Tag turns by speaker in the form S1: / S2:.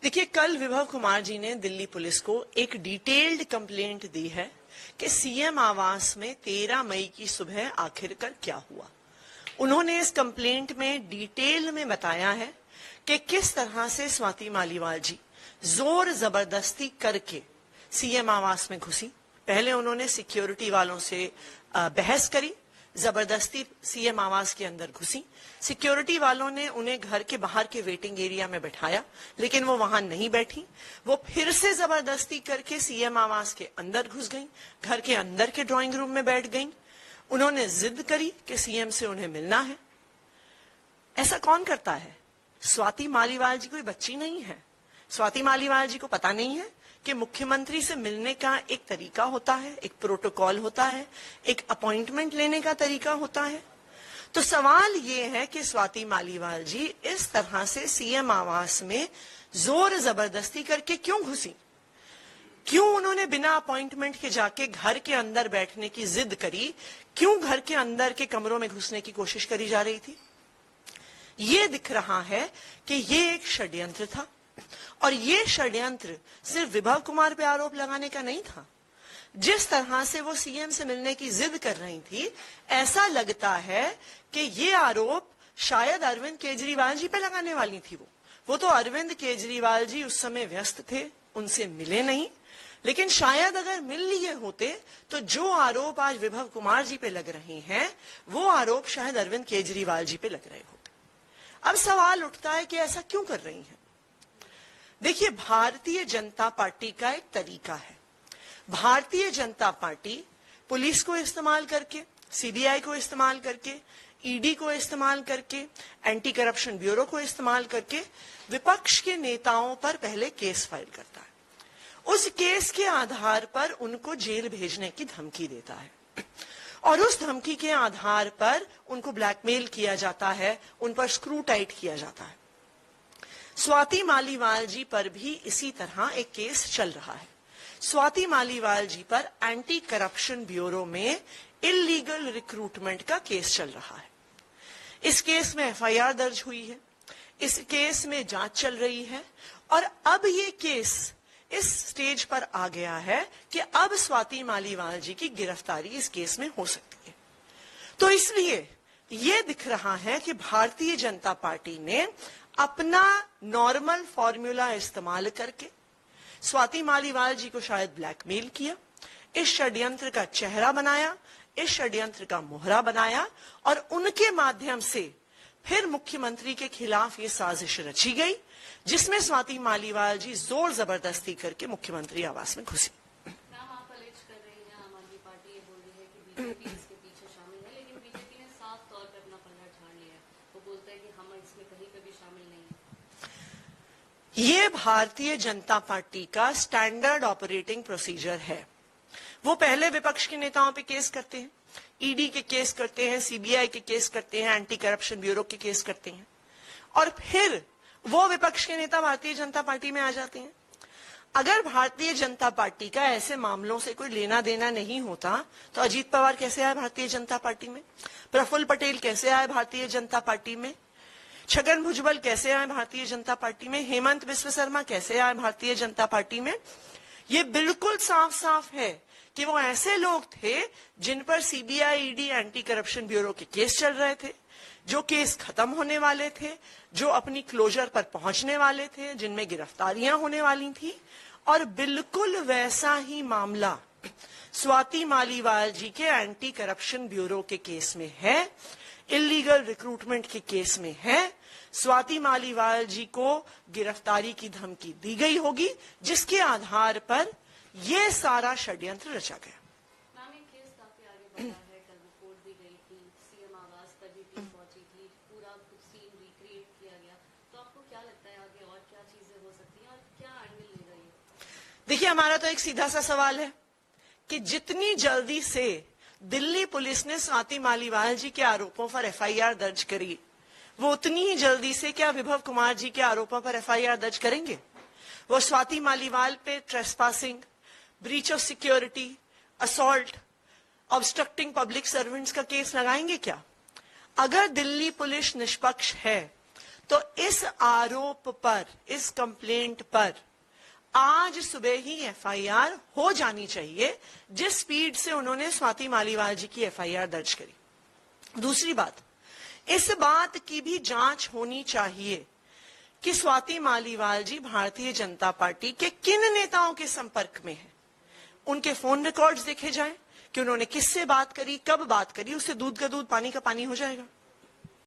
S1: देखिए, कल विभव कुमार जी ने दिल्ली पुलिस को एक डिटेल्ड कंप्लेंट दी है कि सीएम आवास में 13 मई की सुबह आखिरकार क्या हुआ। उन्होंने इस कंप्लेंट में डिटेल में बताया है कि किस तरह से स्वाति मालीवाल जी जोर जबरदस्ती करके सीएम आवास में घुसी। पहले उन्होंने सिक्योरिटी वालों से बहस करी, जबरदस्ती सीएम आवास के अंदर घुसी। सिक्योरिटी वालों ने उन्हें घर के बाहर के वेटिंग एरिया में बैठाया, लेकिन वो वहां नहीं बैठी। वो फिर से जबरदस्ती करके सीएम आवास के अंदर घुस गई, घर के अंदर के ड्राइंग रूम में बैठ गई। उन्होंने जिद करी कि सीएम से उन्हें मिलना है। ऐसा कौन करता है? स्वाति मालीवाल जी कोई बच्ची नहीं है। स्वाति मालीवाल जी को पता नहीं है कि मुख्यमंत्री से मिलने का एक तरीका होता है, एक प्रोटोकॉल होता है, एक अपॉइंटमेंट लेने का तरीका होता है। तो सवाल ये है कि स्वाति मालीवाल जी इस तरह से सीएम आवास में जोर जबरदस्ती करके क्यों घुसी? क्यों उन्होंने बिना अपॉइंटमेंट के जाके घर के अंदर बैठने की जिद करी? क्यों घर के अंदर के कमरों में घुसने की कोशिश करी जा रही थी? ये दिख रहा है कि ये एक षड्यंत्र था, और ये षड्यंत्र सिर्फ विभव कुमार पे आरोप लगाने का नहीं था। जिस तरह से वो सीएम से मिलने की जिद कर रही थी, ऐसा लगता है कि ये आरोप शायद अरविंद केजरीवाल जी पे लगाने वाली थी। वो तो अरविंद केजरीवाल जी उस समय व्यस्त थे, उनसे मिले नहीं। लेकिन शायद अगर मिल लिए होते तो जो आरोप आज विभव कुमार जी पे लग रहे हैं, वो आरोप शायद अरविंद केजरीवाल जी पे लग रहे होते। अब सवाल उठता है कि ऐसा क्यों कर रही हैं? देखिए, भारतीय जनता पार्टी का एक तरीका है। भारतीय जनता पार्टी पुलिस को इस्तेमाल करके, सीबीआई को इस्तेमाल करके, ईडी को इस्तेमाल करके, एंटी करप्शन ब्यूरो को इस्तेमाल करके विपक्ष के नेताओं पर पहले केस फाइल करता है। उस केस के आधार पर उनको जेल भेजने की धमकी देता है, और उस धमकी के आधार पर उनको ब्लैकमेल किया जाता है, उन पर स्क्रू टाइट किया जाता है। स्वाति मालीवाल जी पर भी इसी तरह एक केस चल रहा है। स्वाति मालीवाल जी पर एंटी करप्शन ब्यूरो में इलीगल रिक्रूटमेंट का केस चल रहा है। इस केस में एफआईआर दर्ज हुई है, इस केस में जांच चल रही है, और अब ये केस इस स्टेज पर आ गया है कि अब स्वाति मालीवाल जी की गिरफ्तारी इस केस में हो सकती है। तो इसलिए ये दिख रहा है कि भारतीय जनता पार्टी ने अपना नॉर्मल फॉर्मूला इस्तेमाल करके स्वाति मालीवाल जी को शायद ब्लैकमेल किया, इस षड्यंत्र का चेहरा बनाया, इस षड्यंत्र का मोहरा बनाया, और उनके माध्यम से फिर मुख्यमंत्री के खिलाफ ये साजिश रची गई, जिसमें स्वाति मालीवाल जी जोर जबरदस्ती करके मुख्यमंत्री आवास में घुसी। ये भारतीय जनता पार्टी का स्टैंडर्ड ऑपरेटिंग प्रोसीजर है। वो पहले विपक्ष के नेताओं पे केस करते हैं, ईडी के केस करते हैं, सीबीआई के केस करते हैं, एंटी करप्शन ब्यूरो के केस करते हैं, और फिर वो विपक्ष के नेता भारतीय जनता पार्टी में आ जाते हैं। अगर भारतीय जनता पार्टी का ऐसे मामलों से कोई लेना देना नहीं होता तो अजीत पवार कैसे आए भारतीय जनता पार्टी में? प्रफुल्ल पटेल कैसे आए भारतीय जनता पार्टी में? छगन भुजबल कैसे आए भारतीय जनता पार्टी में? हेमंत बिस्व शर्मा कैसे आए भारतीय जनता पार्टी में? ये बिल्कुल साफ साफ है कि वो ऐसे लोग थे जिन पर CBI, ED, anti corruption bureau के केस चल रहे थे, जो केस खत्म होने वाले थे, जो अपनी क्लोजर पर पहुंचने वाले थे, जिनमें गिरफ्तारियां होने वाली थी। और बिल्कुल वैसा ही मामला स्वाति मालीवाल जी के एंटी करप्शन ब्यूरो के केस में है, इलीगल रिक्रूटमेंट के केस में है। स्वाति मालीवाल जी को गिरफ्तारी की धमकी दी गई होगी, जिसके आधार पर यह सारा षड्यंत्र रचा गया। देखिए, हमारा तो एक सीधा सा सवाल है कि जितनी जल्दी से दिल्ली पुलिस ने स्वाति मालीवाल जी के आरोपों पर एफआईआर दर्ज करी, वो उतनी ही जल्दी से क्या विभव कुमार जी के आरोपों पर एफआईआर दर्ज करेंगे? वो स्वाति मालीवाल पे trespassing, breach of security, assault, obstructing public servants का केस लगाएंगे क्या? अगर दिल्ली पुलिस निष्पक्ष है तो इस आरोप पर, इस कंप्लेंट पर आज सुबह ही एफआईआर हो जानी चाहिए, जिस स्पीड से उन्होंने स्वाति मालीवाल जी की एफआईआर दर्ज करी। दूसरी बात, इस बात की भी जांच होनी चाहिए कि स्वाति मालीवाल जी भारतीय जनता पार्टी के किन नेताओं के संपर्क में हैं। उनके फोन रिकॉर्ड्स देखे जाएं कि उन्होंने किससे बात करी, कब बात करी, उससे दूध का दूध पानी का पानी हो जाएगा।